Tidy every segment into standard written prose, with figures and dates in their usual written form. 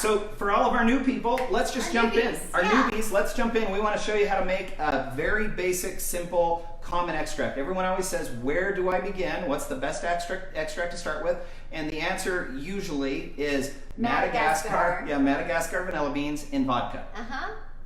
So for all of our new people, let's just jump in. Our newbies, let's jump in. We want to show you how to make a very basic, simple, common extract. Everyone always says, where do I begin? What's the best extract to start with? And the answer usually is Madagascar vanilla beans in vodka.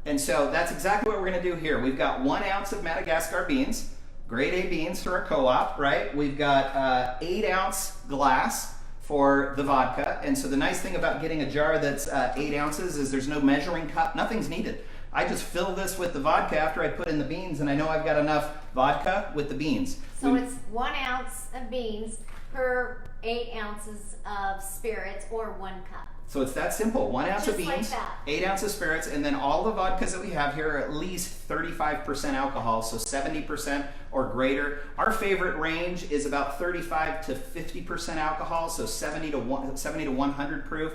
And so that's exactly what we're going to do here. We've got 1 ounce of Madagascar beans, grade A beans for a co-op, right? We've got 8 ounce glass for the vodka. And so the nice thing about getting a jar that's 8 ounces is there's no measuring cup, nothing's needed. I just fill this with the vodka after I put in the beans, and I know I've got enough vodka with the beans. So it's 1 ounce of beans per 8 ounces of spirits, or 1 cup. So it's that simple. 1 ounce Just of beans, like that. 8 ounces of spirits, and then all the vodkas that we have here are at least 35% alcohol, so 70% or greater. Our favorite range is about 35 to 50% alcohol, so 70 to 100 proof.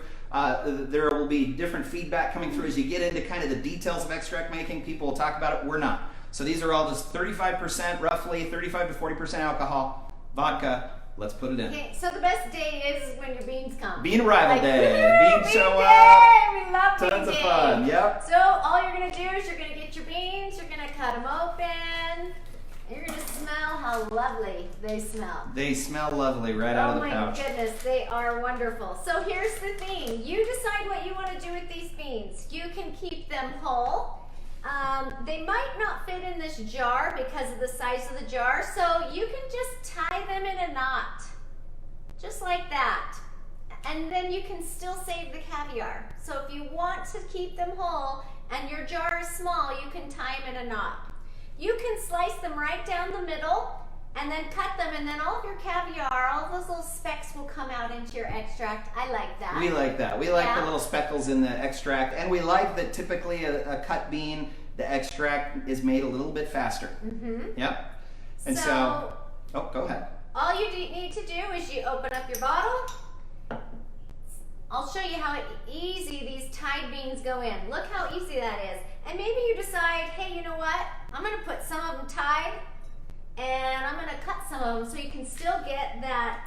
There will be different feedback coming through as you get into kind of the details of extract making. People will talk about it. We're not. So these are all just 35%, roughly 35 to 40% alcohol, vodka. Let's put it in. Okay, so the best day is when your beans come. Bean arrival day. Woo, Beans show day. up. We love bean Tons of day. fun. Yep. So all you're going to do is you're going to get your beans, you're going to cut them open, and you're going to smell how lovely they smell. They smell lovely right out of the pouch. Oh my goodness, they are wonderful. So here's the thing. You decide what you want to do with these beans. You can keep them whole. They might not fit in this jar because of the size of the jar, so you can just tie them in a knot, just like that. And then you can still save the caviar. So if you want to keep them whole and your jar is small, you can tie them in a knot. You can slice them right down the middle and then cut them, and then all of your caviar, all those little specks will come out into your extract. I like that. We like that. We like the little speckles in the extract, and we like that typically a cut bean, the extract is made a little bit faster. Yep. And so oh, go ahead. All you need to do is you open up your bottle. I'll show you how easy these tied beans go in. Look how easy that is. And maybe you decide, hey, you know what? I'm going to put some of them tied, and I'm going to cut some of them so you can still get that.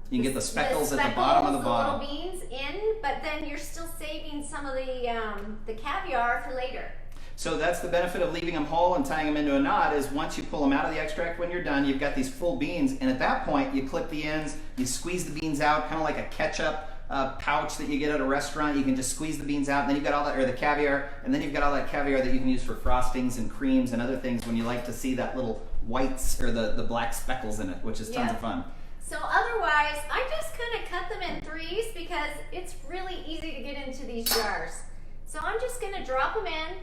You can get the speckles at the bottom of the bottle. The little beans in, but then you're still saving some of the caviar for later. So that's the benefit of leaving them whole and tying them into a knot, is once you pull them out of the extract when you're done, you've got these full beans, and at that point you clip the ends, you squeeze the beans out, kind of like a ketchup pouch that you get at a restaurant. You can just squeeze the beans out, and then you've got all that, or the caviar, and then you've got all that caviar that you can use for frostings and creams and other things when you like to see that little whites or the black speckles in it, which is tons of fun. So otherwise, I just kind of cut them in threes because it's really easy to get into these jars. So I'm just going to drop them in.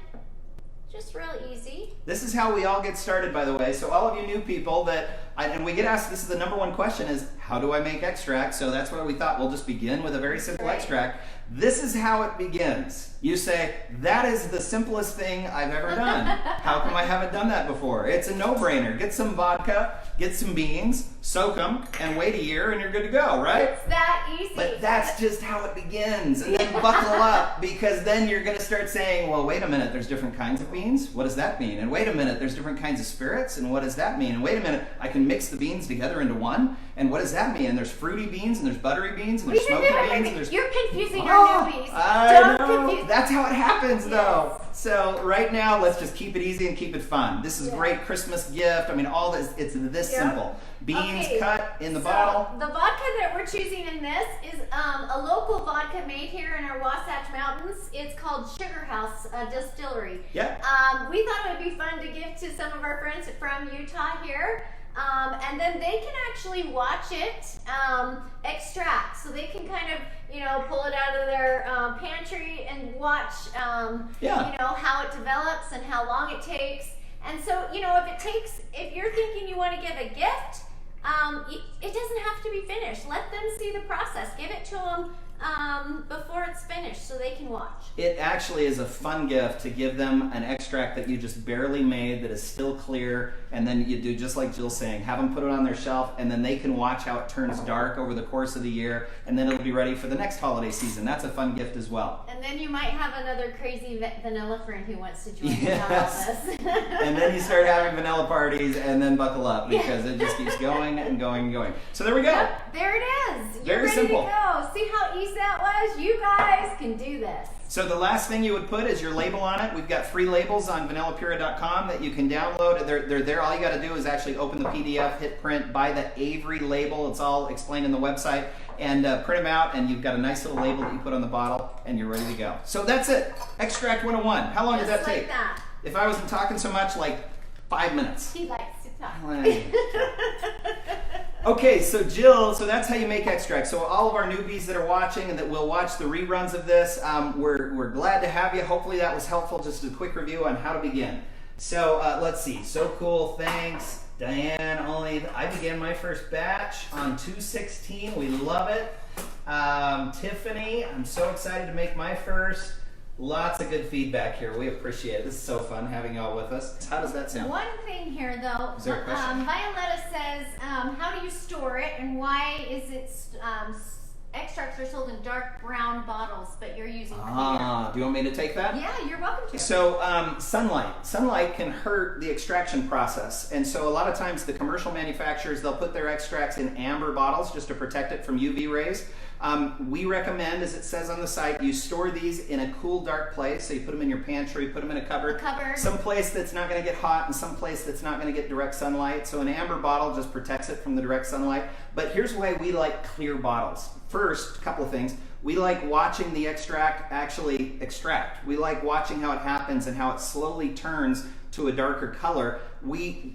Just real easy. This is how we all get started, by the way. So all of you new people and we get asked, this is the #1 question, is how do I make extract? So that's why we thought we'll just begin with a very simple extract. This is how it begins. You say, that is the simplest thing I've ever done. How come I haven't done that before? It's a no-brainer. Get some vodka, get some beans, soak them, and wait a year, and you're good to go, right? It's that easy. But that's just how it begins. And then buckle up, because then you're going to start saying, well, wait a minute, there's different kinds of beans? What does that mean? And wait a minute, there's different kinds of spirits? And what does that mean? And wait a minute, I can mix the beans together into one? And what does that mean? And there's fruity beans, and there's buttery beans, and there's smoky beans, and there's... You're confusing your newbies. I know. That's how it happens, though. So right now, let's just keep it easy and keep it fun. This is a great Christmas gift. I mean, all this, it's this simple. Beans cut in the bottle. The vodka that we're choosing in this is a local vodka made here in our Wasatch Mountains. It's called Sugar House Distillery. Yeah. We thought it would be fun to give to some of our friends from Utah here. And then they can actually watch it extract. So they can kind of, pull it out of their pantry and watch, how it develops and how long it takes. And so, if you're thinking you want to give a gift, it doesn't have to be finished. Let them see the process. Give it to them before it's finished. finished so they can watch. It actually is a fun gift to give them an extract that you just barely made that is still clear, and then you do just like Jill's saying, have them put it on their shelf, and then they can watch how it turns dark over the course of the year, and then it'll be ready for the next holiday season. That's a fun gift as well. And then you might have another crazy vanilla friend who wants to join Yes. you on this. And then you start having vanilla parties, and then buckle up because it just keeps going and going and going. So there we go. Yep, there it is. You're Very ready simple. to go. See how easy that was? You guys can do this. So the last thing you would put is your label on it. We've got free labels on vanillapura.com that you can download. They're there. All you got to do is actually open the PDF, hit print, buy the Avery label. It's all explained in the website. And print them out, and you've got a nice little label that you put on the bottle, and you're ready to go. So that's it. Extract 101. How long does that Just take? like that. If I wasn't talking so much, like 5 minutes. He likes to talk. Okay, so Jill, so that's how you make extract. So all of our newbies that are watching and that will watch the reruns of this, we're glad to have you. Hopefully that was helpful. Just a quick review on how to begin. So let's see. So cool. Thanks, Diane. I began my first batch on 2/16. We love it. Tiffany, I'm so excited to make my first. Lots of good feedback here. We appreciate it. This is so fun having y'all with us. How does that sound? One thing here, though, Is there a question? Violetta says, how do you store it, and why is it extracts are sold in dark brown bottles, but you're using clear? Do you want me to take that? Yeah, you're welcome to. So sunlight can hurt the extraction process, and so a lot of times the commercial manufacturers, they'll put their extracts in amber bottles just to protect it from UV rays. We recommend, as it says on the site, you store these in a cool, dark place. So you put them in your pantry, put them in a cupboard. Some place that's not going to get hot and some place that's not going to get direct sunlight. So an amber bottle just protects it from the direct sunlight. But here's why we like clear bottles. First, a couple of things. We like watching the extract actually extract. We like watching how it happens and how it slowly turns to a darker color. We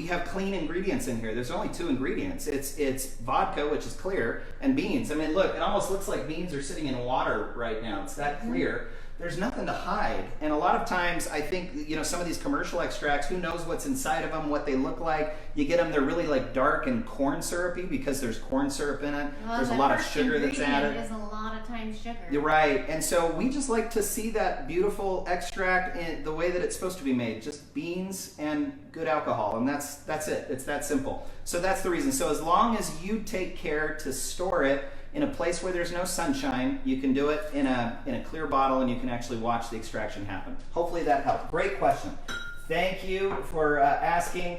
have clean ingredients in here. There's only 2 ingredients. It's vodka, which is clear, and beans. I mean, look, it almost looks like beans are sitting in water right now. It's that clear. There's nothing to hide. And a lot of times, I think, some of these commercial extracts, who knows what's inside of them, what they look like. You get them, they're really like dark and corn syrupy because there's corn syrup in it. Well, there's a lot of sugar that's added. Is a lot of times sugar. You're right. And so we just like to see that beautiful extract in the way that it's supposed to be made. Just beans and good alcohol. And that's it. It's that simple. So that's the reason. So as long as you take care to store it in a place where there's no sunshine, you can do it in a clear bottle, and you can actually watch the extraction happen. Hopefully that helped. Great question. Thank you for asking.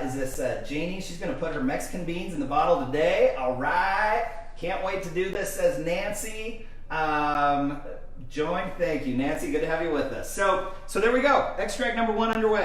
Is this Janie? She's going to put her Mexican beans in the bottle today. All right. Can't wait to do this, says Nancy. Join. Thank you, Nancy. Good to have you with us. So there we go. Extract number 1 underway.